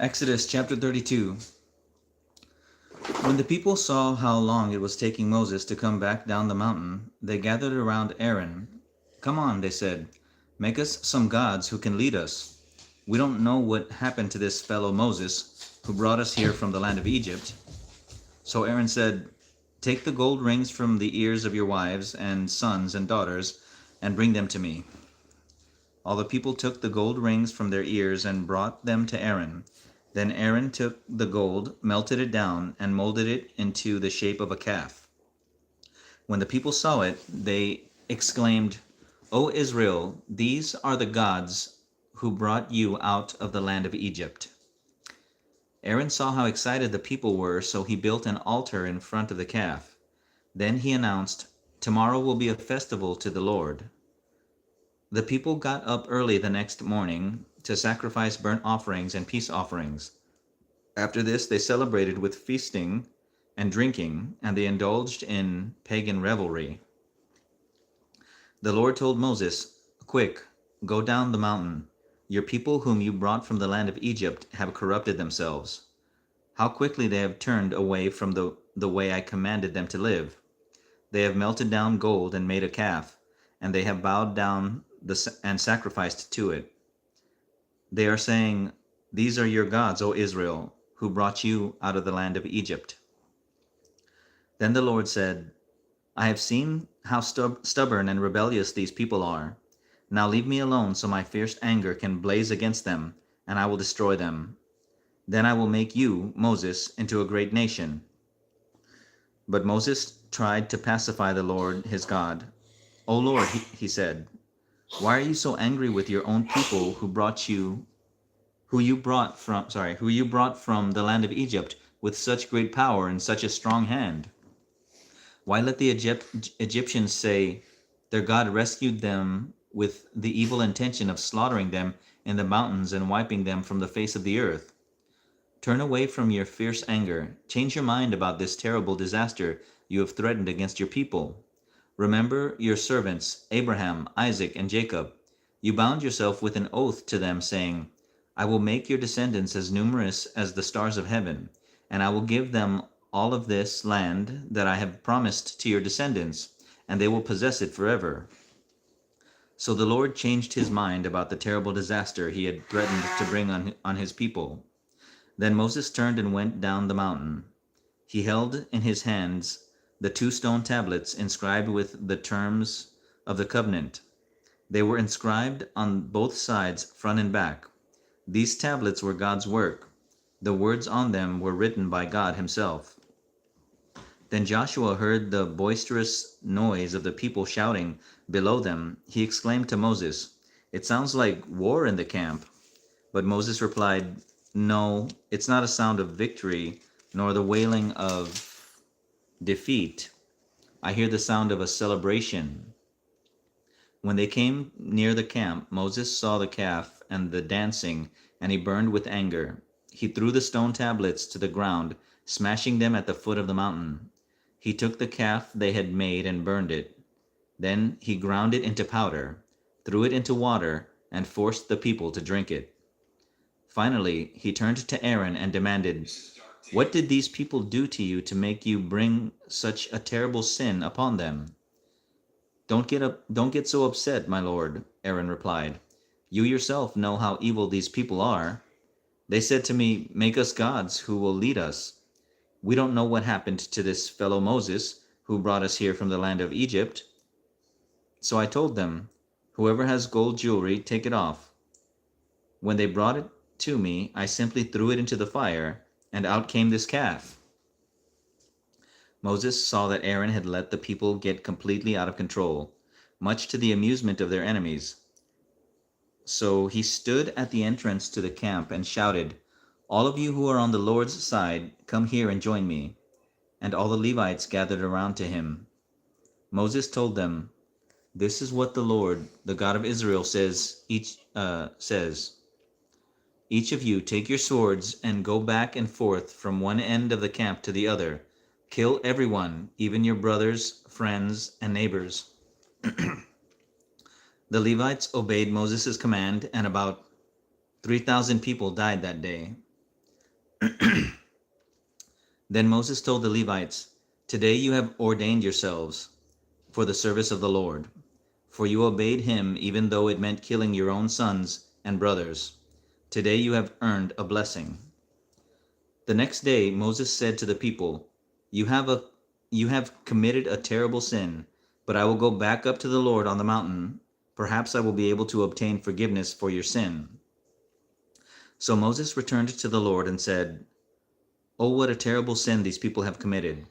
Exodus chapter 32. When the people saw how long it was taking Moses to come back down the mountain, they gathered around Aaron. "Come on," they said, "make us some gods who can lead us. We don't know what happened to this fellow Moses, who brought us here from the land of Egypt." So Aaron said, "Take the gold rings from the ears of your wives and sons and daughters, and bring them to me." All the people took the gold rings from their ears and brought them to Aaron. Then Aaron took the gold, melted it down, and molded it into the shape of a calf. When the people saw it, they exclaimed, "O Israel, these are the gods who brought you out of the land of Egypt." Aaron saw how excited the people were, so he built an altar in front of the calf. Then he announced, "Tomorrow will be a festival to the Lord." The people got up early the next morning to sacrifice burnt offerings and peace offerings. After this, they celebrated with feasting and drinking, and they indulged in pagan revelry. The Lord told Moses, "Quick, go down the mountain. Your people whom you brought from the land of Egypt have corrupted themselves. How quickly they have turned away from the way I commanded them to live. They have melted down gold and made a calf, and they have bowed down and sacrificed to it. They are saying, 'These are your gods, O Israel, who brought you out of the land of Egypt.'" Then the Lord said, "I have seen how stubborn and rebellious these people are. Now leave me alone so my fierce anger can blaze against them, and I will destroy them. Then I will make you, Moses, into a great nation." But Moses tried to pacify the Lord his God. "O Lord," he said, "why are you so angry with your own people who you brought from the land of Egypt with such great power and such a strong hand? Why let the Egyptians say, 'Their God rescued them with the evil intention of slaughtering them in the mountains and wiping them from the face of the earth'? Turn away from your fierce anger. Change your mind about this terrible disaster you have threatened against your people. Remember your servants, Abraham, Isaac, and Jacob. You bound yourself with an oath to them, saying, 'I will make your descendants as numerous as the stars of heaven, and I will give them all of this land that I have promised to your descendants, and they will possess it forever.'" So the Lord changed his mind about the terrible disaster he had threatened to bring on his people. Then Moses turned and went down the mountain. He held in his hands the 2 stone tablets inscribed with the terms of the covenant. They were inscribed on both sides, front and back. These tablets were God's work. The words on them were written by God himself. Then Joshua heard the boisterous noise of the people shouting below them. He exclaimed to Moses, "It sounds like war in the camp." But Moses replied, "No, it's not a sound of victory, nor the wailing of defeat. I hear the sound of a celebration." When they came near the camp, Moses saw the calf and the dancing, and he burned with anger. He threw the stone tablets to the ground, smashing them at the foot of the mountain. He took the calf they had made and burned it. Then he ground it into powder, threw it into water, and forced the people to drink it. Finally, he turned to Aaron and demanded, "What did these people do to you to make you bring such a terrible sin upon them?" Don't get so upset, my lord," Aaron replied. "You yourself know how evil these people are. They said to me, 'Make us gods who will lead us.' We don't know what happened to this fellow Moses, who brought us here from the land of Egypt. So I told them, 'Whoever has gold jewelry, take it off.' When they brought it to me, I simply threw it into the fire, and out came this calf." Moses saw that Aaron had let the people get completely out of control, much to the amusement of their enemies. So he stood at the entrance to the camp and shouted, "All of you who are on the Lord's side, come here and join me." And all the Levites gathered around to him. Moses told them, "This is what the Lord, the God of Israel, says. Each of you take your swords and go back and forth from one end of the camp to the other. Kill everyone, even your brothers, friends, and neighbors." The Levites obeyed Moses' command, and about 3,000 people died that day. Then Moses told the Levites, "Today you have ordained yourselves for the service of the Lord, for you obeyed him even though it meant killing your own sons and brothers. Today you have earned a blessing." The next day Moses said to the people, You have committed a terrible sin, but I will go back up to the Lord on the mountain. Perhaps I will be able to obtain forgiveness for your sin." So Moses returned to the Lord and said, "Oh, what a terrible sin these people have committed.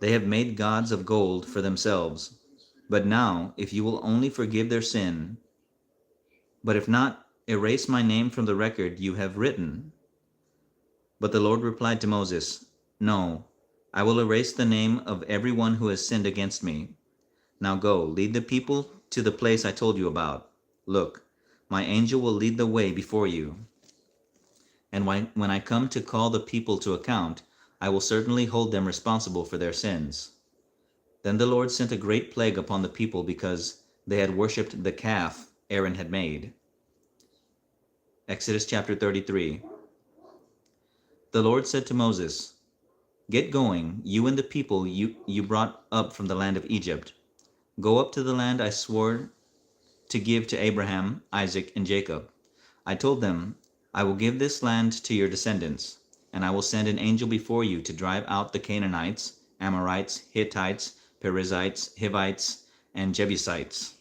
They have made gods of gold for themselves. But now, if you will only forgive their sin, but if not, erase my name from the record you have written." But the Lord replied to Moses, "No, I will erase the name of everyone who has sinned against me. Now go, lead the people to the place I told you about. Look, my angel will lead the way before you. And when I come to call the people to account, I will certainly hold them responsible for their sins." Then the Lord sent a great plague upon the people because they had worshipped the calf Aaron had made. Exodus chapter 33. The Lord said to Moses, "Get going, you and the people you brought up from the land of Egypt. Go up to the land I swore to give to Abraham, Isaac, and Jacob. I told them, I will give this land to your descendants, and I will send an angel before you to drive out the Canaanites, Amorites, Hittites, Perizzites, Hivites, and Jebusites.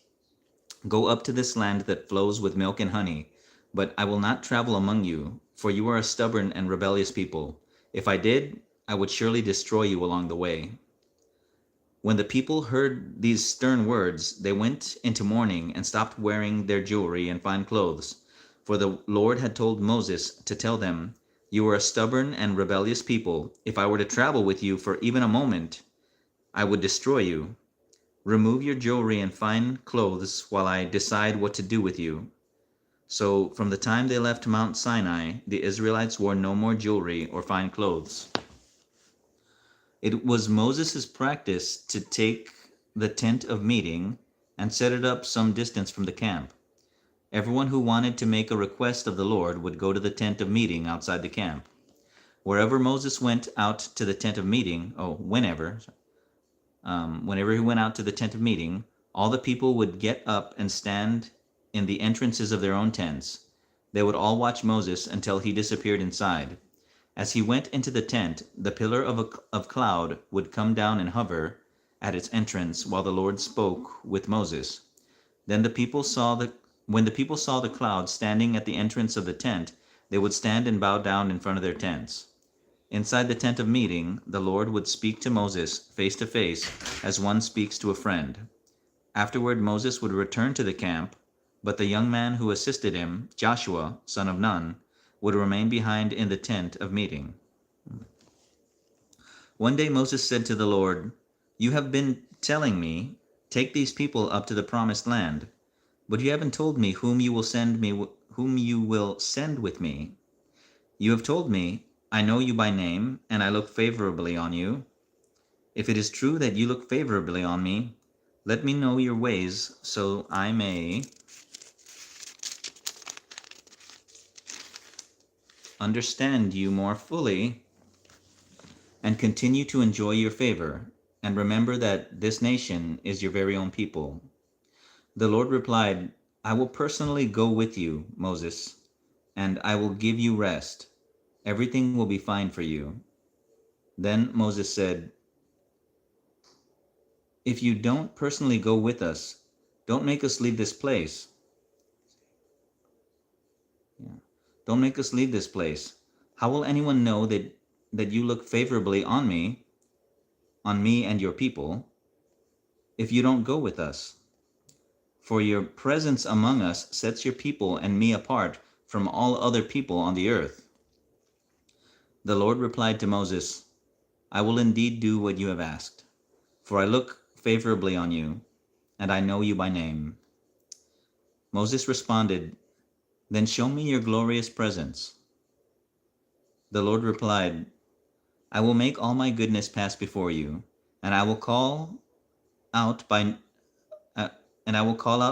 Go up to this land that flows with milk and honey, but I will not travel among you, for you are a stubborn and rebellious people. If I did, I would surely destroy you along the way." When the people heard these stern words, they went into mourning and stopped wearing their jewelry and fine clothes. For the Lord had told Moses to tell them, "You are a stubborn and rebellious people. If I were to travel with you for even a moment, I would destroy you. Remove your jewelry and fine clothes while I decide what to do with you." So from the time they left Mount Sinai, the Israelites wore no more jewelry or fine clothes. It was Moses' practice to take the tent of meeting and set it up some distance from the camp. Everyone who wanted to make a request of the Lord would go to the tent of meeting outside the camp. Wherever Moses went out to the tent of meeting, whenever he went out to the tent of meeting, all the people would get up and stand in the entrances of their own tents. They would all watch Moses until he disappeared inside. As he went into the tent, the pillar of cloud would come down and hover at its entrance while the Lord spoke with Moses. When the people saw the cloud standing at the entrance of the tent, they would stand and bow down in front of their tents. Inside the tent of meeting, the Lord would speak to Moses face to face as one speaks to a friend. Afterward, Moses would return to the camp, but the young man who assisted him, Joshua, son of Nun, would remain behind in the tent of meeting. One day Moses said to the Lord, "You have been telling me, 'Take these people up to the promised land,' but you haven't told me whom you will send with me. You have told me, 'I know you by name, and I look favorably on you.' If it is true that you look favorably on me, let me know your ways so I may understand you more fully and continue to enjoy your favor, and remember that this nation is your very own people." The Lord replied, "I will personally go with you, Moses, and I will give you rest. Everything will be fine for you." Then Moses said, "If you don't personally go with us, don't make us leave this place. Don't make us leave this place. How will anyone know that you look favorably on me and your people, if you don't go with us? For your presence among us sets your people and me apart from all other people on the earth." The Lord replied to Moses, "I will indeed do what you have asked, for I look favorably on you, and I know you by name." Moses responded, "Then show me your glorious presence." The Lord replied, "I will make all my goodness pass before you, and I will call out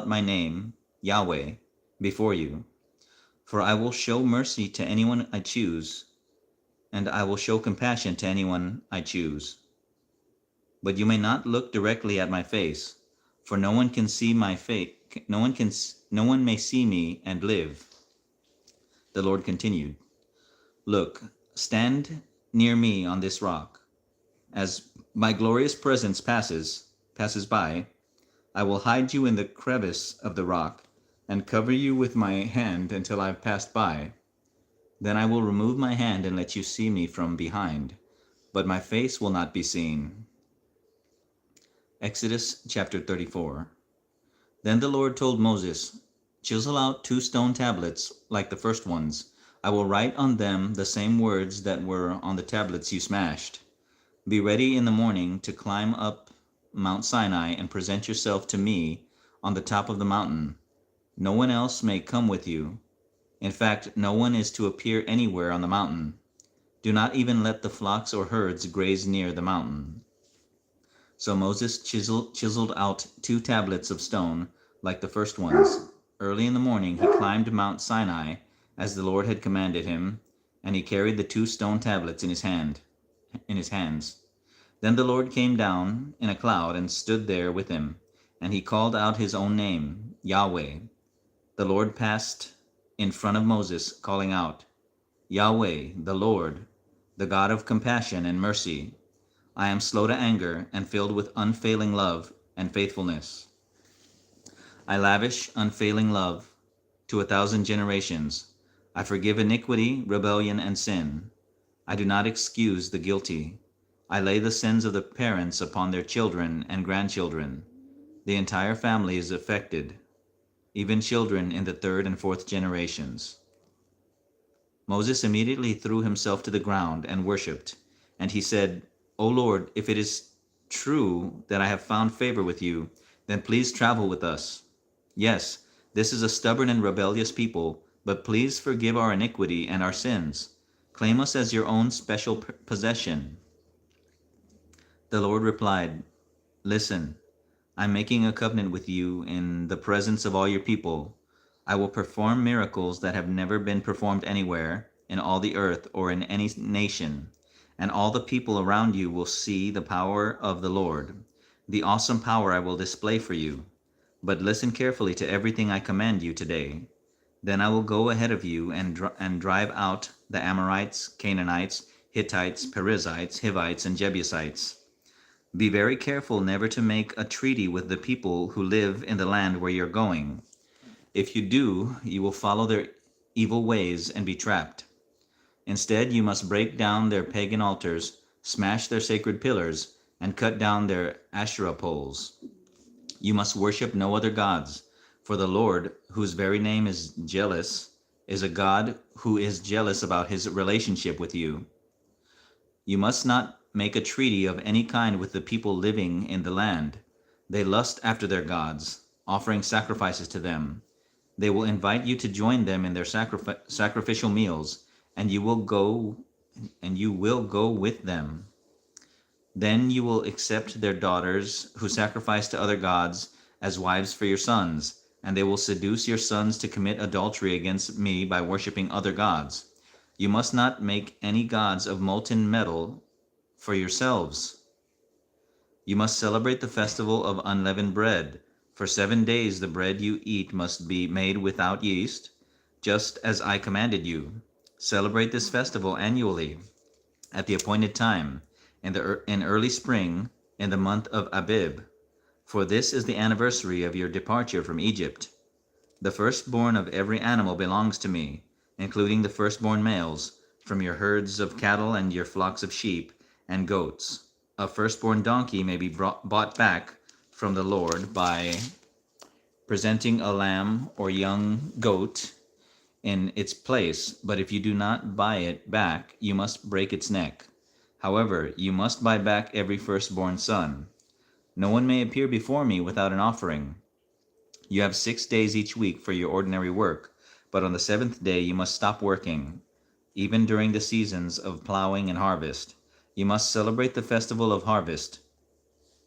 my name, Yahweh, before you. For I will show mercy to anyone I choose, and I will show compassion to anyone I choose. But you may not look directly at my face, for no one can see my face. No one may see me and live. The Lord continued, Look, stand near me on this rock. As my glorious presence passes by, I will hide you in the crevice of the rock and cover you with my hand until I have passed by. Then I will remove my hand and let you see me from behind, but my face will not be seen. Exodus chapter 34. Then the Lord told Moses, Chisel out 2 stone tablets like the first ones. I will write on them the same words that were on the tablets you smashed. Be ready in the morning to climb up Mount Sinai and present yourself to me on the top of the mountain. No one else may come with you. In fact, no one is to appear anywhere on the mountain. Do not even let the flocks or herds graze near the mountain. So Moses chiseled out 2 tablets of stone like the first ones. Early in the morning he climbed Mount Sinai as the Lord had commanded him, and he carried the 2 stone tablets in his hands. Then the Lord came down in a cloud and stood there with him, and he called out his own name, Yahweh. The Lord passed in front of Moses, calling out, Yahweh, the Lord, the God of compassion and mercy. I am slow to anger and filled with unfailing love and faithfulness. I lavish unfailing love to 1,000 generations. I forgive iniquity, rebellion, and sin. I do not excuse the guilty. I lay the sins of the parents upon their children and grandchildren. The entire family is affected, even children in the 3rd and 4th generations. Moses immediately threw himself to the ground and worshipped, and he said, O Lord, if it is true that I have found favor with you, then please travel with us. Yes, this is a stubborn and rebellious people, but please forgive our iniquity and our sins. Claim us as your own special possession. The Lord replied, Listen, I'm making a covenant with you in the presence of all your people. I will perform miracles that have never been performed anywhere in all the earth or in any nation, and all the people around you will see the power of the Lord, the awesome power I will display for you. But listen carefully to everything I command you today. Then I will go ahead of you and drive out the Amorites, Canaanites, Hittites, Perizzites, Hivites, and Jebusites. Be very careful never to make a treaty with the people who live in the land where you're going. If you do, you will follow their evil ways and be trapped. Instead, you must break down their pagan altars, smash their sacred pillars, and cut down their Asherah poles. You must worship no other gods, for the Lord, whose very name is jealous, is a God who is jealous about his relationship with you. You must not make a treaty of any kind with the people living in the land. They lust after their gods, offering sacrifices to them. They will invite you to join them in their sacrificial meals, and you will go with them. Then you will accept their daughters who sacrifice to other gods as wives for your sons, and they will seduce your sons to commit adultery against me by worshiping other gods. You must not make any gods of molten metal for yourselves. You must celebrate the festival of unleavened bread. For 7 days the bread you eat must be made without yeast, just as I commanded you. Celebrate this festival annually, at the appointed time, in early spring, in the month of Abib, for this is the anniversary of your departure from Egypt. The firstborn of every animal belongs to me, including the firstborn males, from your herds of cattle and your flocks of sheep and goats. A firstborn donkey may be bought back from the Lord by presenting a lamb or young goat in its place, but if you do not buy it back, you must break its neck. However, you must buy back every firstborn son. No one may appear before me without an offering. You have 6 days each week for your ordinary work, but on the 7th day you must stop working, even during the seasons of plowing and harvest. You must celebrate the festival of harvest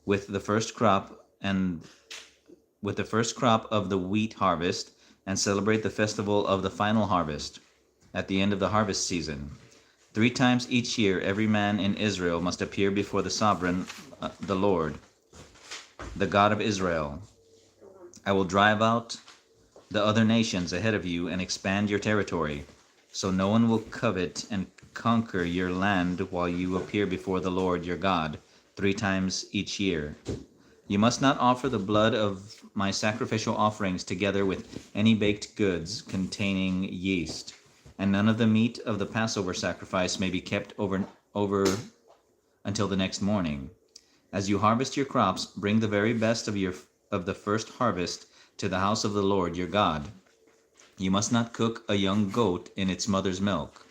with the first crop of the wheat harvest, and celebrate the festival of the final harvest at the end of the harvest season. 3 times each year every man in Israel must appear before the sovereign, the Lord, the God of Israel. I will drive out the other nations ahead of you and expand your territory, so no one will covet and conquer your land while you appear before the Lord your God 3 times each year. You must not offer the blood of my sacrificial offerings together with any baked goods containing yeast, and none of the meat of the Passover sacrifice may be kept over until the next morning. As you harvest your crops, bring the very best of the first harvest to the house of the Lord your God. You must not cook a young goat in its mother's milk.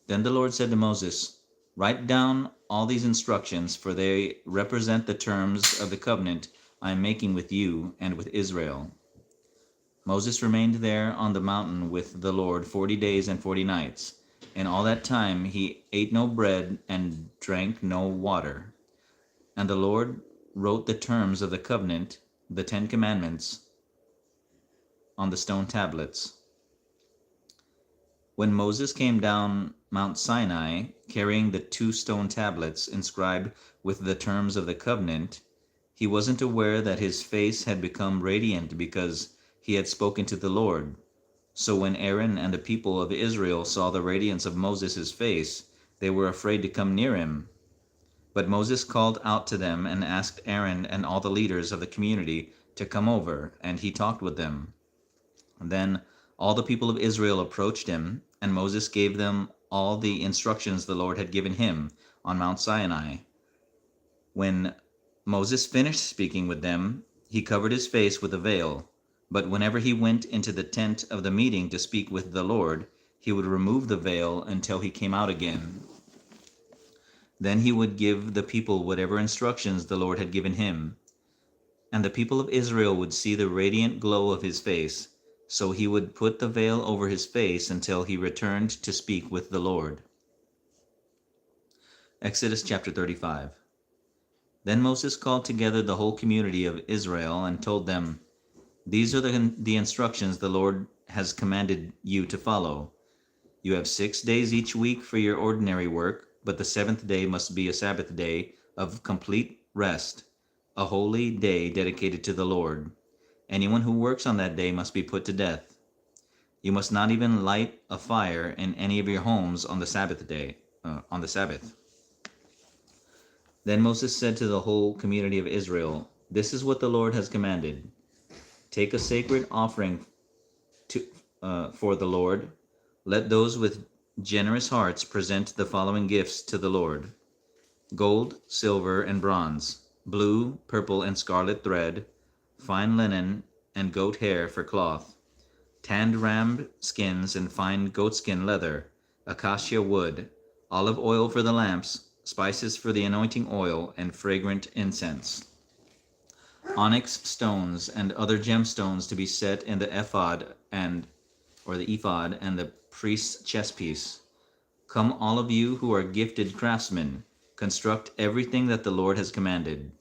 Then the Lord said to Moses, Write down all these instructions, for they represent the terms of the covenant I am making with you and with Israel. Moses remained there on the mountain with the Lord 40 days and 40 nights. In all that time he ate no bread and drank no water. And the Lord wrote the terms of the covenant, the 10 Commandments, on the stone tablets. When Moses came down Mount Sinai, carrying the 2 stone tablets inscribed with the terms of the covenant, he wasn't aware that his face had become radiant because he had spoken to the Lord. So when Aaron and the people of Israel saw the radiance of Moses' face, they were afraid to come near him. But Moses called out to them and asked Aaron and all the leaders of the community to come over, and he talked with them. Then all the people of Israel approached him, and Moses gave them all the instructions the Lord had given him on Mount Sinai. When Moses finished speaking with them, he covered his face with a veil. But whenever he went into the tent of the meeting to speak with the Lord, he would remove the veil until he came out again. Then he would give the people whatever instructions the Lord had given him. And the people of Israel would see the radiant glow of his face, so he would put the veil over his face until he returned to speak with the Lord. Exodus chapter 35. Then Moses called together the whole community of Israel and told them, These are the instructions the Lord has commanded you to follow. You have 6 days each week for your ordinary work, but the 7th day must be a Sabbath day of complete rest, a holy day dedicated to the Lord. Anyone who works on that day must be put to death. You must not even light a fire in any of your homes on the Sabbath. Then Moses said to the whole community of Israel, This is what the Lord has commanded. Take a sacred offering for the Lord. Let those with generous hearts present the following gifts to the Lord: gold, silver, and bronze, blue, purple, and scarlet thread, fine linen, and goat hair for cloth, tanned ram skins and fine goatskin leather, acacia wood, olive oil for the lamps, spices for the anointing oil, and fragrant incense, onyx stones and other gemstones to be set in the ephod and the priest's chestpiece. Come, all of you who are gifted craftsmen, construct everything that the Lord has commanded: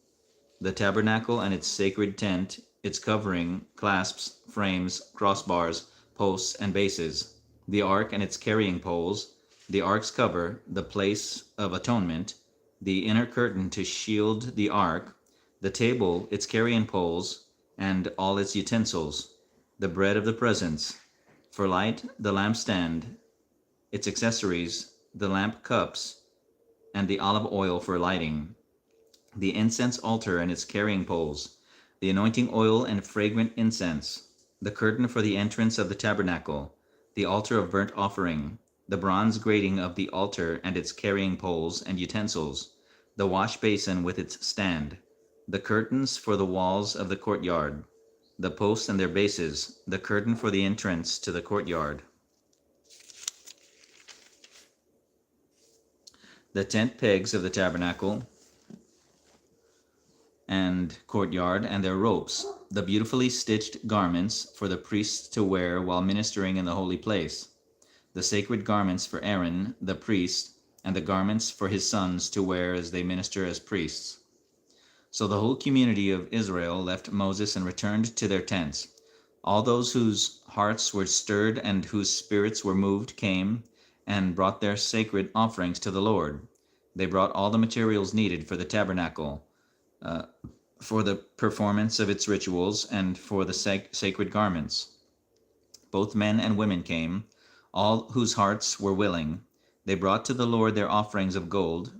the tabernacle and its sacred tent, its covering, clasps, frames, crossbars, posts, and bases, the ark and its carrying poles, the ark's cover, the place of atonement, the inner curtain to shield the ark, the table, its carrying poles, and all its utensils, the bread of the presence, for light, the lampstand, its accessories, the lamp cups, and the olive oil for lighting, the incense altar and its carrying poles, the anointing oil and fragrant incense, the curtain for the entrance of the tabernacle, the altar of burnt offering, the bronze grating of the altar and its carrying poles and utensils, the wash basin with its stand, the curtains for the walls of the courtyard, the posts and their bases, the curtain for the entrance to the courtyard, the tent pegs of the tabernacle and courtyard and their ropes, the beautifully stitched garments for the priests to wear while ministering in the holy place, the sacred garments for Aaron, the priest, and the garments for his sons to wear as they minister as priests. So the whole community of Israel left Moses and returned to their tents. All those whose hearts were stirred and whose spirits were moved came, and brought their sacred offerings to the Lord. They brought all the materials needed for the tabernacle, for the performance of its rituals, and for the sacred garments. Both men and women came, all whose hearts were willing. They brought to the Lord their offerings of gold,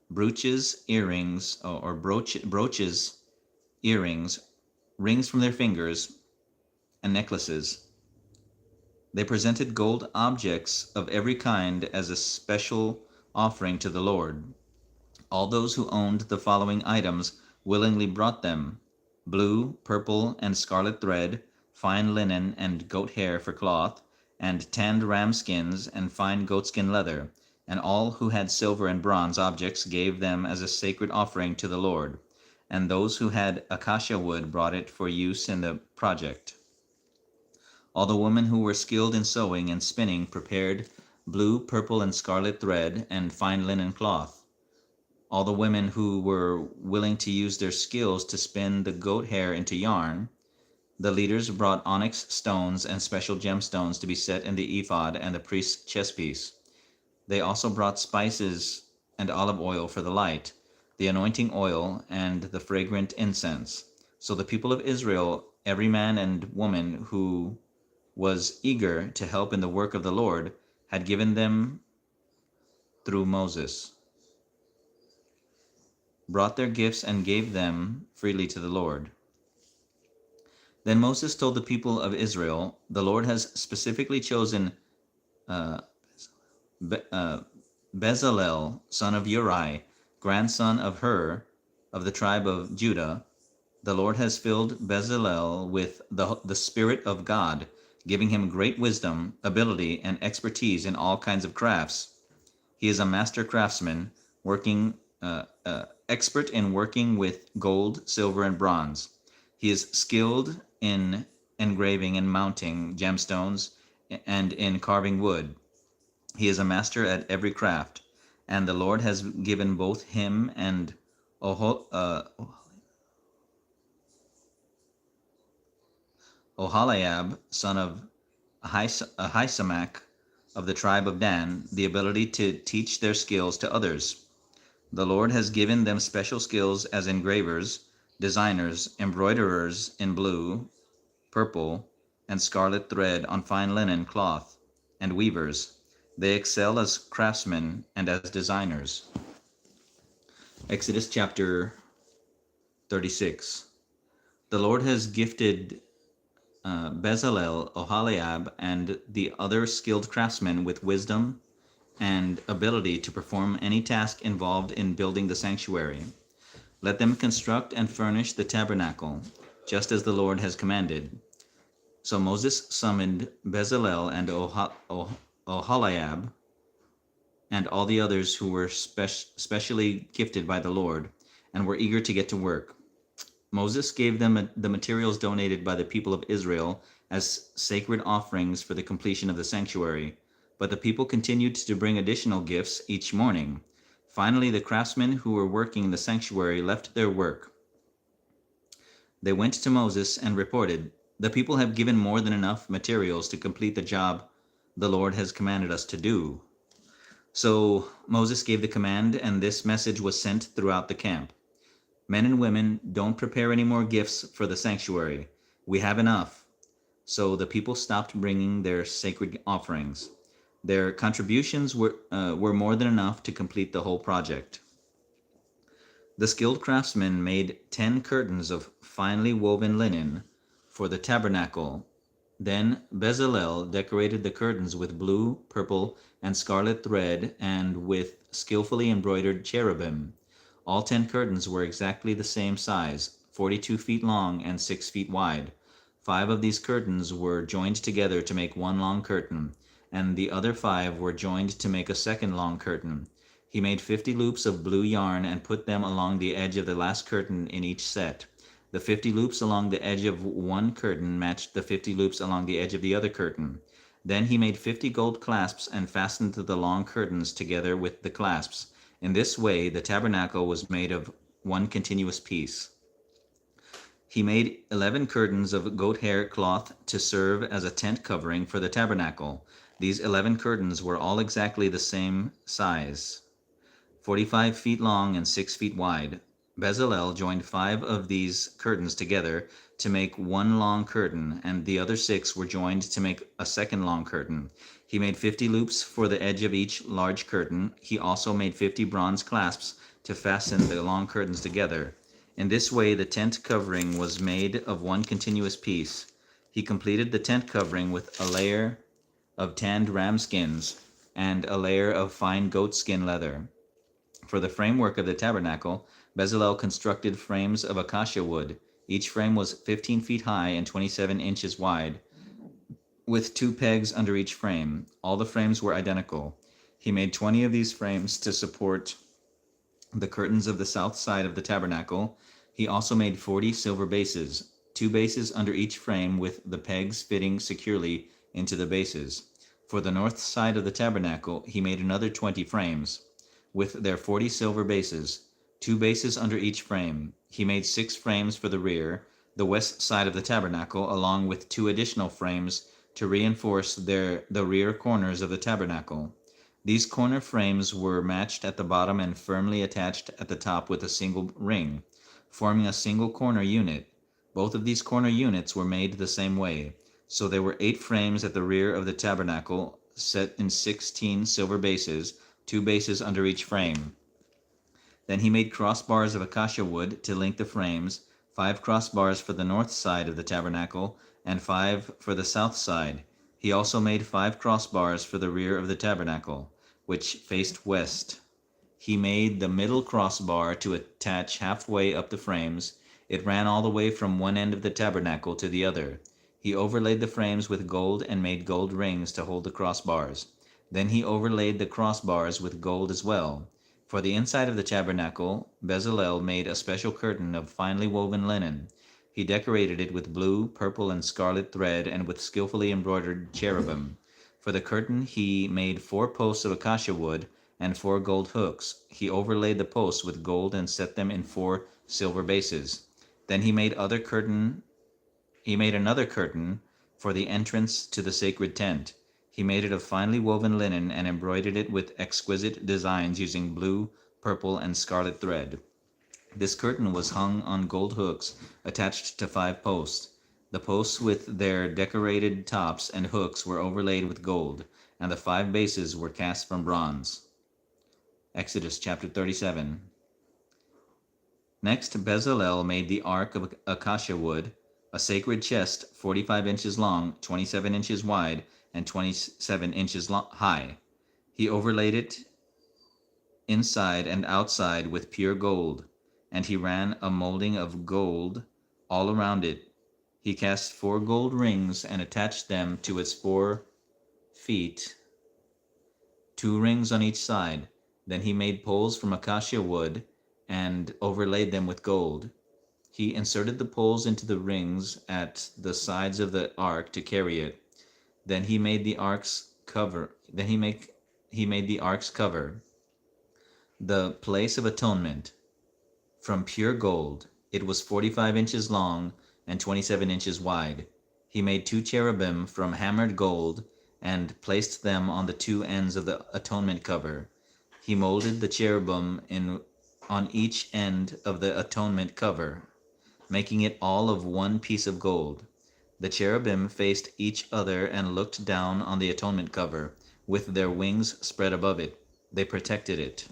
brooches, earrings, or brooches, earrings, rings from their fingers, and necklaces. They presented gold objects of every kind as a special offering to the Lord. All those who owned the following items willingly brought them: blue, purple, and scarlet thread, fine linen and goat hair for cloth, and tanned ram skins and fine goatskin leather. And all who had silver and bronze objects gave them as a sacred offering to the Lord. And those who had acacia wood brought it for use in the project. All the women who were skilled in sewing and spinning prepared blue, purple, and scarlet thread and fine linen cloth. All the women who were willing to use their skills to spin the goat hair into yarn, the leaders brought onyx stones and special gemstones to be set in the ephod and the priest's chestpiece. They also brought spices and olive oil for the light, the anointing oil, and the fragrant incense. So the people of Israel, every man and woman who was eager to help in the work of the Lord, had given them through Moses, brought their gifts and gave them freely to the Lord. Then Moses told the people of Israel, "The Lord has specifically chosen Bezalel, son of Uri, grandson of Hur, of the tribe of Judah. The Lord has filled Bezalel with the Spirit of God, giving him great wisdom, ability, and expertise in all kinds of crafts. He is a master craftsman, expert in working with gold, silver, and bronze. He is skilled in engraving and mounting gemstones and in carving wood. He is a master at every craft, and the Lord has given both him and Oholiab, son of Ahisamach of the tribe of Dan, the ability to teach their skills to others. The Lord has given them special skills as engravers, designers, embroiderers in blue, purple, and scarlet thread on fine linen cloth, and weavers. They excel as craftsmen and as designers." Exodus chapter 36. The Lord has gifted Bezalel, Oholiab, and the other skilled craftsmen with wisdom and ability to perform any task involved in building the sanctuary. Let them construct and furnish the tabernacle, just as the Lord has commanded. So Moses summoned Bezalel and Oholiab and all the others who were specially gifted by the Lord and were eager to get to work. Moses gave them the materials donated by the people of Israel as sacred offerings for the completion of the sanctuary, but the people continued to bring additional gifts each morning. Finally, the craftsmen who were working in the sanctuary left their work. They went to Moses and reported, "The people have given more than enough materials to complete the job the Lord has commanded us to do." So Moses gave the command, and this message was sent throughout the camp: "Men and women, don't prepare any more gifts for the sanctuary. We have enough." So the people stopped bringing their sacred offerings. Their contributions were more than enough to complete the whole project. The skilled craftsmen made 10 curtains of finely woven linen for the tabernacle. Then Bezalel decorated the curtains with blue, purple, and scarlet thread and with skillfully embroidered cherubim. All 10 curtains were exactly the same size, 42 feet long and 6 feet wide. 5 of these curtains were joined together to make one long curtain, and the other 5 were joined to make a second long curtain. He made 50 loops of blue yarn and put them along the edge of the last curtain in each set. The 50 loops along the edge of one curtain matched the 50 loops along the edge of the other curtain. Then he made 50 gold clasps and fastened the long curtains together with the clasps. In this way, the tabernacle was made of one continuous piece. He made 11 curtains of goat hair cloth to serve as a tent covering for the tabernacle. These 11 curtains were all exactly the same size, 45 feet long and 6 feet wide. Bezalel joined 5 of these curtains together to make one long curtain, and the other 6 were joined to make a second long curtain. He made 50 loops for the edge of each large curtain. He also made 50 bronze clasps to fasten the long curtains together. In this way the tent covering was made of one continuous piece. He completed the tent covering with a layer of tanned ram skins and a layer of fine goat skin leather. For the framework of the tabernacle, Bezalel constructed frames of acacia wood. Each frame was 15 feet high and 27 inches wide, with 2 pegs under each frame. All the frames were identical. He made 20 of these frames to support the curtains of the south side of the tabernacle. He also made 40 silver bases, 2 bases under each frame with the pegs fitting securely into the bases. For the north side of the tabernacle, he made another 20 frames, with their 40 silver bases, 2 bases under each frame. He made 6 frames for the rear, the west side of the tabernacle, along with 2 additional frames to reinforce the rear corners of the tabernacle. These corner frames were matched at the bottom and firmly attached at the top with a single ring, forming a single corner unit. Both of these corner units were made the same way. So there were 8 frames at the rear of the tabernacle, set in 16 silver bases, 2 bases under each frame. Then he made crossbars of acacia wood to link the frames, 5 crossbars for the north side of the tabernacle, and 5 for the south side. He also made 5 crossbars for the rear of the tabernacle, which faced west. He made the middle crossbar to attach halfway up the frames. It ran all the way from one end of the tabernacle to the other. He overlaid the frames with gold and made gold rings to hold the crossbars. Then he overlaid the crossbars with gold as well. For the inside of the tabernacle, Bezalel made a special curtain of finely woven linen. He decorated it with blue, purple, and scarlet thread and with skillfully embroidered cherubim. For the curtain he made 4 posts of acacia wood and 4 gold hooks. He overlaid the posts with gold and set them in 4 silver bases. Then he made another curtain for the entrance to the sacred tent. He made it of finely woven linen and embroidered it with exquisite designs using blue, purple, and scarlet thread. This curtain was hung on gold hooks attached to 5 posts. The posts with their decorated tops and hooks were overlaid with gold, and the 5 bases were cast from bronze. Exodus chapter 37. Next, Bezalel made the ark of acacia wood, a sacred chest 45 inches long, 27 inches wide, and 27 inches high. He overlaid it inside and outside with pure gold, and he ran a molding of gold all around it. He cast 4 gold rings and attached them to its 4 feet, 2 rings on each side. Then he made poles from acacia wood and overlaid them with gold. He inserted the poles into the rings at the sides of the ark to carry it. Then he made the ark's cover. The place of atonement, from pure gold. It was 45 inches long and 27 inches wide. He made 2 cherubim from hammered gold and placed them on the 2 ends of the atonement cover. He molded the cherubim on each end of the atonement cover, making it all of one piece of gold. The cherubim faced each other and looked down on the atonement cover, with their wings spread above it. They protected it.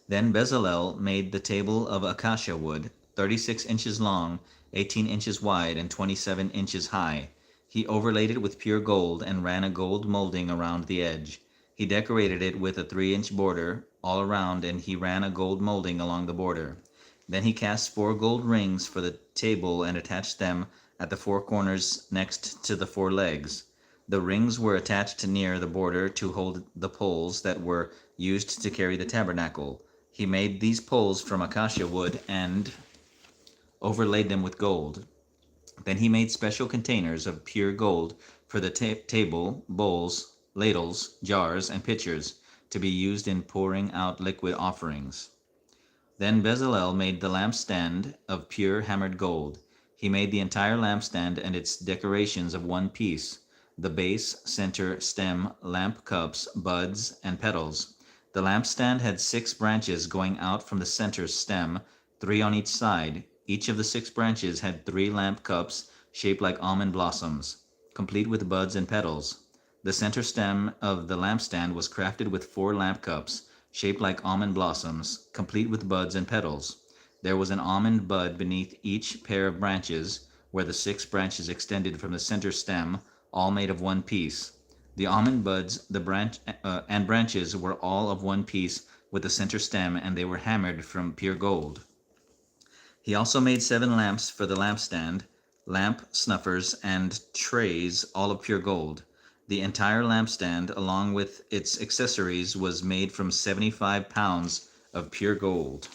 Then Bezalel made the table of acacia wood, 36 inches long, 18 inches wide, and 27 inches high. He overlaid it with pure gold and ran a gold molding around the edge. He decorated it with a 3-inch border all around, and he ran a gold molding along the border. Then he cast 4 gold rings for the table and attached them at the 4 corners next to the 4 legs. The rings were attached near the border to hold the poles that were used to carry the tabernacle. He made these poles from acacia wood and overlaid them with gold. Then he made special containers of pure gold for the table, bowls, ladles, jars, and pitchers to be used in pouring out liquid offerings. Then Bezalel made the lampstand of pure hammered gold. He made the entire lampstand and its decorations of one piece, the base, center, stem, lamp cups, buds, and petals. The lampstand had 6 branches going out from the center stem, 3 on each side. Each of the 6 branches had 3 lamp cups shaped like almond blossoms, complete with buds and petals. The center stem of the lampstand was crafted with 4 lamp cups, shaped like almond blossoms, complete with buds and petals. There was an almond bud beneath each pair of branches, where the 6 branches extended from the center stem, all made of one piece. The almond buds and branches were all of one piece with the center stem, and they were hammered from pure gold. He also made 7 lamps for the lampstand, lamp snuffers, and trays, all of pure gold. The entire lampstand, along with its accessories, was made from 75 pounds of pure gold.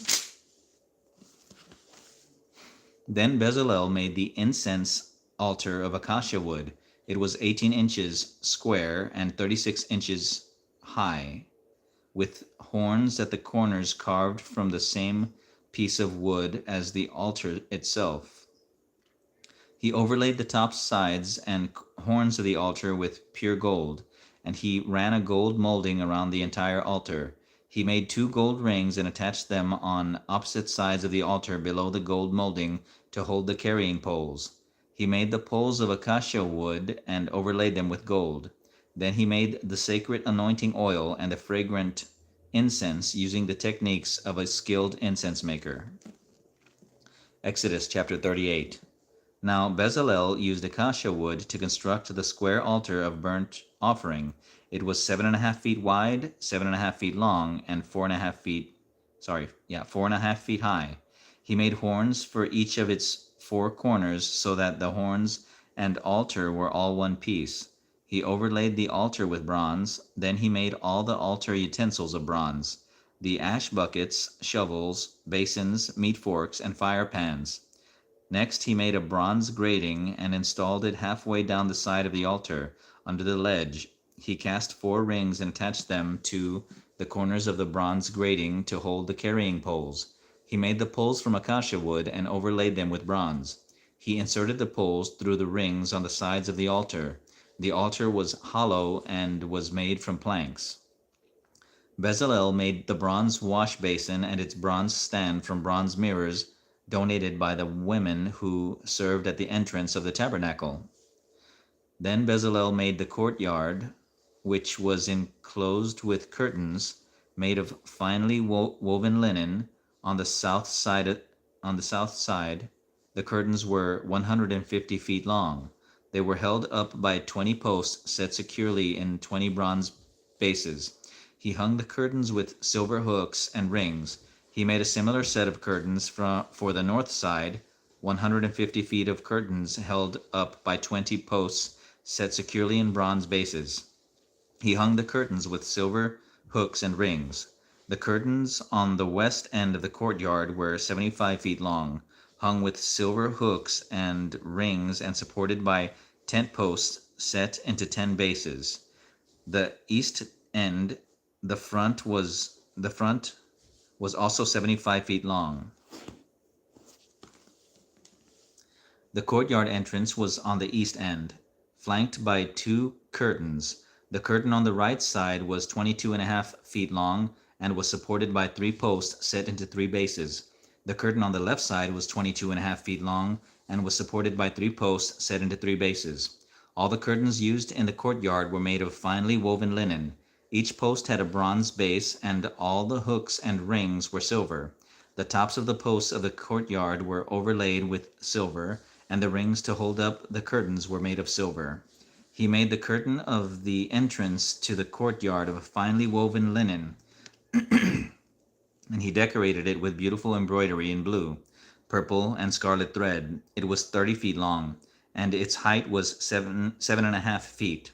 Then Bezalel made the incense altar of acacia wood. It was 18 inches square and 36 inches high, with horns at the corners carved from the same piece of wood as the altar itself. He overlaid the top sides and horns of the altar with pure gold, and he ran a gold molding around the entire altar. He made 2 gold rings and attached them on opposite sides of the altar below the gold molding to hold the carrying poles. He made the poles of acacia wood and overlaid them with gold. Then he made the sacred anointing oil and the fragrant incense using the techniques of a skilled incense maker. Exodus chapter 38. Now Bezalel used acacia wood to construct the square altar of burnt offering. It was 7.5 feet wide, 7.5 feet long, and 4.5 feet high. He made horns for each of its 4 corners so that the horns and altar were all one piece. He overlaid the altar with bronze. Then he made all the altar utensils of bronze, the ash buckets, shovels, basins, meat forks, and fire pans. Next he made a bronze grating and installed it halfway down the side of the altar, under the ledge. He cast 4 rings and attached them to the corners of the bronze grating to hold the carrying poles. He made the poles from acacia wood and overlaid them with bronze. He inserted the poles through the rings on the sides of the altar. The altar was hollow and was made from planks. Bezalel made the bronze wash basin and its bronze stand from bronze mirrors donated by the women who served at the entrance of the tabernacle. Then Bezalel made the courtyard, which was enclosed with curtains made of finely woven linen on the south side. The curtains were 150 feet long. They were held up by 20 posts set securely in 20 bronze bases. He hung the curtains with silver hooks and rings. He made a similar set of curtains for the north side, 150 feet of curtains held up by 20 posts set securely in bronze bases. He hung the curtains with silver hooks and rings. The curtains on the west end of the courtyard were 75 feet long, hung with silver hooks and rings and supported by tent posts set into 10 bases. The east end, the front was also 75 feet long. The courtyard entrance was on the east end, flanked by 2 curtains. The curtain on the right side was 22.5 feet long and was supported by 3 posts set into 3 bases. The curtain on the left side was 22.5 feet long and was supported by 3 posts set into 3 bases. All the curtains used in the courtyard were made of finely woven linen. Each post had a bronze base, and all the hooks and rings were silver. The tops of the posts of the courtyard were overlaid with silver, and the rings to hold up the curtains were made of silver. He made the curtain of the entrance to the courtyard of finely woven linen, and he decorated it with beautiful embroidery in blue, purple, and scarlet thread. It was 30 feet long, and its height was 7.5 feet.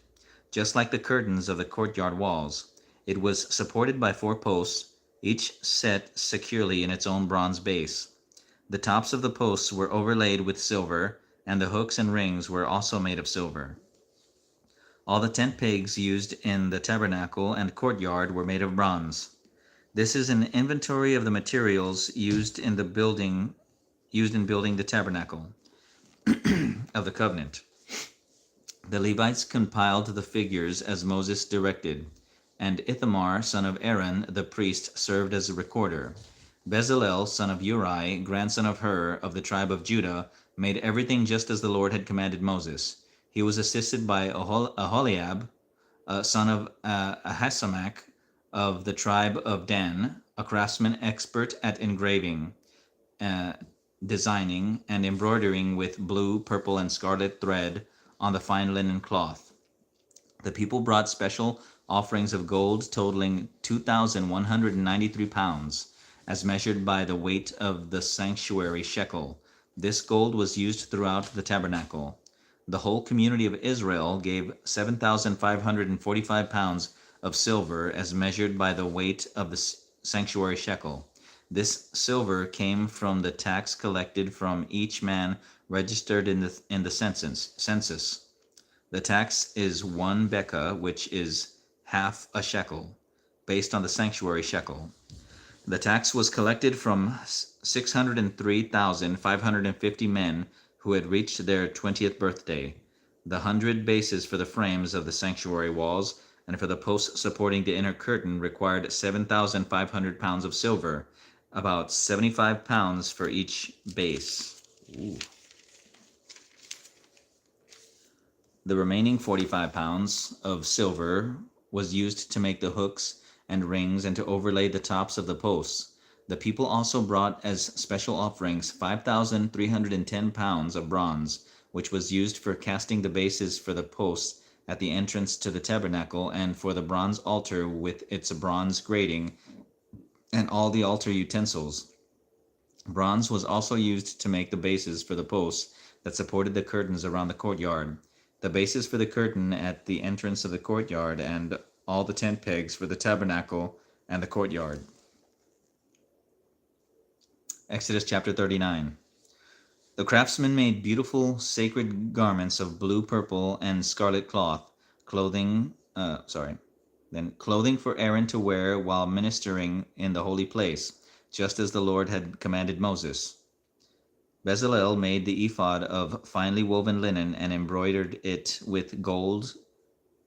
Just like the curtains of the courtyard walls. It was supported by 4 posts, each set securely in its own bronze base. The tops of the posts were overlaid with silver, and the hooks and rings were also made of silver. All the tent pegs used in the tabernacle and courtyard were made of bronze. This is an inventory of the materials used in building the tabernacle of the covenant. The Levites compiled the figures as Moses directed, and Ithamar, son of Aaron, the priest, served as a recorder. Bezalel, son of Uri, grandson of Hur, of the tribe of Judah, made everything just as the Lord had commanded Moses. He was assisted by Aholiab, son of Ahisamach, of the tribe of Dan, a craftsman expert at engraving, designing, and embroidering with blue, purple, and scarlet thread on the fine linen cloth. The people brought special offerings of gold totaling 2,193 pounds, as measured by the weight of the sanctuary shekel. This gold was used throughout the tabernacle. The whole community of Israel gave 7,545 pounds of silver as measured by the weight of the sanctuary shekel. This silver came from the tax collected from each man registered in the census. The tax is 1 bekah, which is half a shekel, based on the sanctuary shekel. The tax was collected from 603,550 men who had reached their 20th birthday. The 100 bases for the frames of the sanctuary walls and for the posts supporting the inner curtain required 7,500 pounds of silver, about 75 pounds for each base. Ooh. The remaining 45 pounds of silver was used to make the hooks and rings and to overlay the tops of the posts. The people also brought as special offerings 5,310 pounds of bronze, which was used for casting the bases for the posts at the entrance to the tabernacle and for the bronze altar with its bronze grating and all the altar utensils. Bronze was also used to make the bases for the posts that supported the curtains around the courtyard, the bases for the curtain at the entrance of the courtyard, and all the tent pegs for the tabernacle and the courtyard. Exodus chapter 39. The craftsmen made beautiful sacred garments of blue, purple, and scarlet cloth, clothing for Aaron to wear while ministering in the holy place, just as the Lord had commanded Moses. Bezalel made the ephod of finely woven linen and embroidered it with gold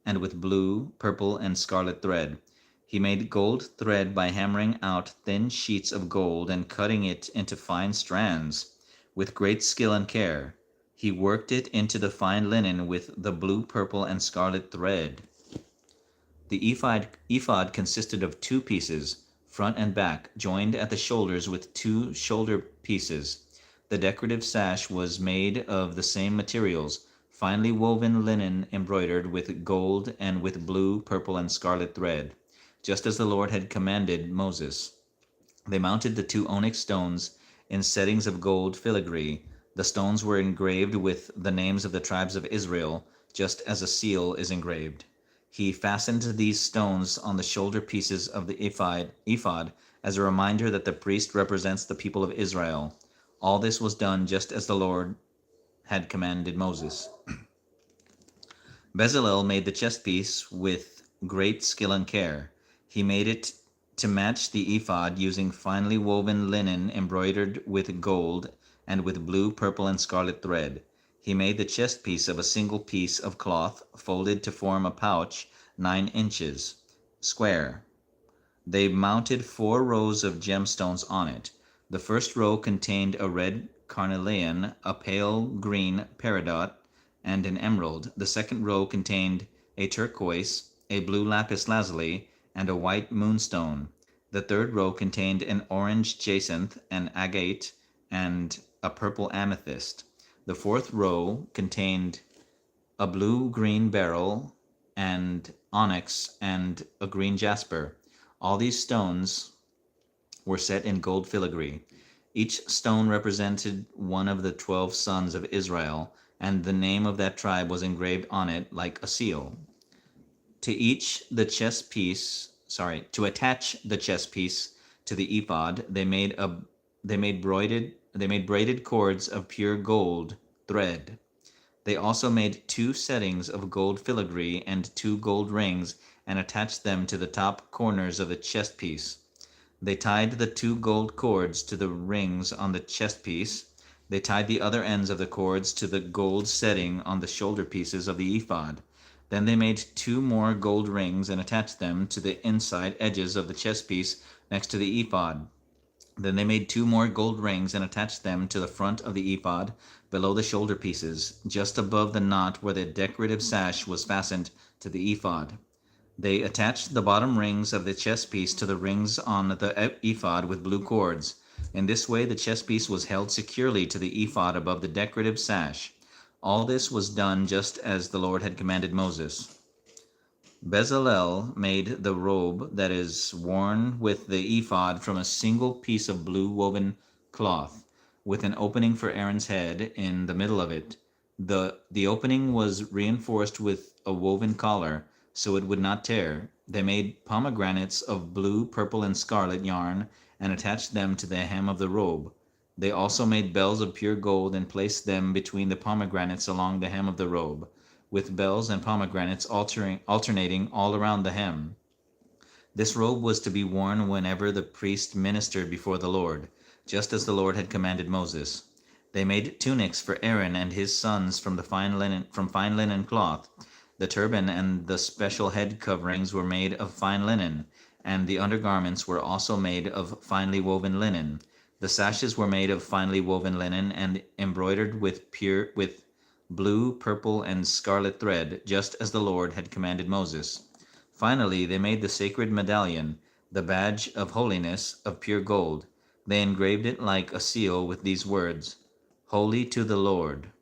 and with blue, purple, and scarlet thread. He made gold thread by hammering out thin sheets of gold and cutting it into fine strands. With great skill and care, he worked it into the fine linen with the blue, purple, and scarlet thread. The ephod consisted of 2 pieces, front and back, joined at the shoulders with 2 shoulder pieces. The decorative sash was made of the same materials, finely woven linen embroidered with gold and with blue, purple, and scarlet thread, just as the Lord had commanded Moses. They mounted the 2 onyx stones in settings of gold filigree. The stones were engraved with the names of the tribes of Israel, just as a seal is engraved. He fastened these stones on the shoulder pieces of the ephod as a reminder that the priest represents the people of Israel. All this was done just as the Lord had commanded Moses. Bezalel made the chest piece with great skill and care. He made it to match the ephod using finely woven linen embroidered with gold and with blue, purple, and scarlet thread. He made the chest piece of a single piece of cloth folded to form a pouch 9 inches square. They mounted 4 rows of gemstones on it. The first row contained a red carnelian, a pale green peridot, and an emerald. The second row contained a turquoise, a blue lapis lazuli, and a white moonstone. The third row contained an orange jacinth, an agate, and a purple amethyst. The fourth row contained a blue-green beryl, and onyx, and a green jasper. All these stones were set in gold filigree. Each stone represented one of the 12 sons of Israel, and the name of that tribe was engraved on it like a seal. To attach the chest piece to the ephod, they made braided cords of pure gold thread. They also made 2 settings of gold filigree and 2 gold rings and attached them to the top corners of the chest piece. They tied the 2 gold cords to the rings on the chest piece. They tied the other ends of the cords to the gold setting on the shoulder pieces of the ephod. Then they made 2 more gold rings and attached them to the inside edges of the chest piece next to the ephod. Then they made 2 more gold rings and attached them to the front of the ephod, below the shoulder pieces, just above the knot where the decorative sash was fastened to the ephod. They attached the bottom rings of the chest piece to the rings on the ephod with blue cords. In this way the chest piece was held securely to the ephod above the decorative sash. All this was done just as the Lord had commanded Moses. Bezalel made the robe that is worn with the ephod from a single piece of blue woven cloth, with an opening for Aaron's head in the middle of it. The opening was reinforced with a woven collar, so it would not tear. They made pomegranates of blue, purple, and scarlet yarn and attached them to the hem of the robe. They also made bells of pure gold and placed them between the pomegranates along the hem of the robe, with bells and pomegranates alternating all around the hem. This robe was to be worn whenever the priest ministered before the Lord, just as the Lord had commanded Moses. They made tunics for Aaron and his sons from fine linen cloth. The turban and the special head coverings were made of fine linen, and the undergarments were also made of finely woven linen. The sashes were made of finely woven linen and embroidered with blue, purple, and scarlet thread, just as the Lord had commanded Moses. Finally, they made the sacred medallion, the badge of holiness, of pure gold. They engraved it like a seal with these words, "Holy to the Lord."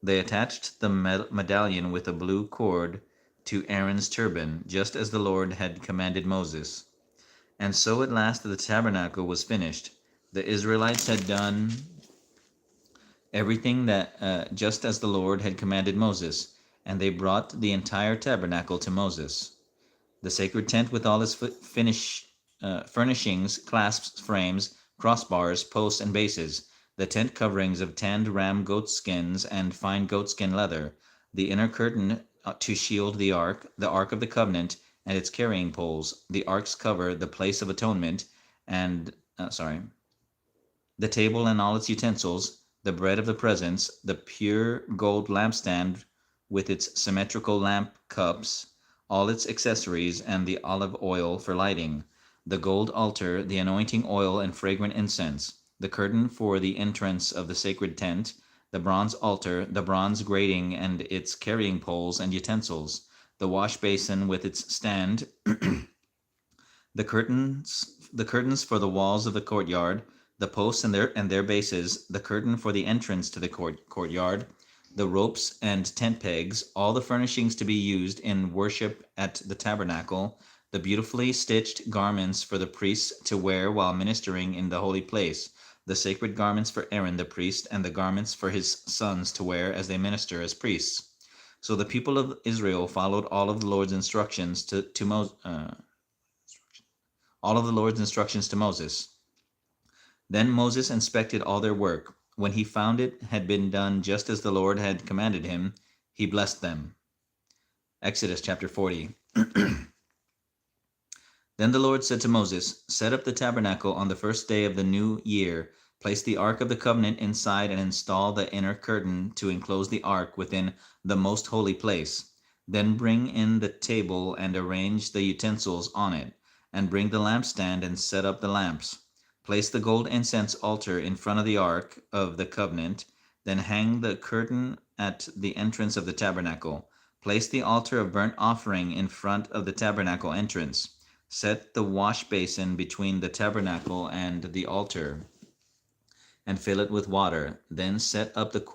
They attached the medallion with a blue cord to Aaron's turban, just as the Lord had commanded Moses. And so at last the tabernacle was finished. The Israelites had done everything that just as the Lord had commanded Moses, and they brought the entire tabernacle to Moses. The sacred tent with all its furnishings, clasps, frames, crossbars, posts, and bases, the tent coverings of tanned ram goat skins and fine goatskin leather, the inner curtain to shield the ark of the covenant and its carrying poles, the ark's cover, the place of atonement, and the table and all its utensils, the bread of the presence, the pure gold lampstand with its symmetrical lamp cups, all its accessories, and the olive oil for lighting, the gold altar, the anointing oil and fragrant incense, the curtain for the entrance of the sacred tent, the bronze altar, the bronze grating and its carrying poles and utensils, the wash basin with its stand, the curtains for the walls of the courtyard, the posts and their bases, the curtain for the entrance to the courtyard, the ropes and tent pegs, all the furnishings to be used in worship at the tabernacle, the beautifully stitched garments for the priests to wear while ministering in the holy place, the sacred garments for Aaron the priest, and the garments for his sons to wear as they minister as priests. So the people of Israel followed all of the Lord's instructions to Moses. Then Moses inspected all their work. When he found it had been done just as the Lord had commanded him, he blessed them. Exodus chapter 40. Then the Lord said to Moses, "Set up the tabernacle on the first day of the new year. Place the ark of the covenant inside and install the inner curtain to enclose the ark within the most holy place. Then bring in the table and arrange the utensils on it, and bring the lampstand and set up the lamps. Place the gold incense altar in front of the ark of the covenant. Then hang the curtain at the entrance of the tabernacle. Place the altar of burnt offering in front of the tabernacle entrance. Set the wash basin between the tabernacle and the altar, and fill it with water. Then set up the courtyard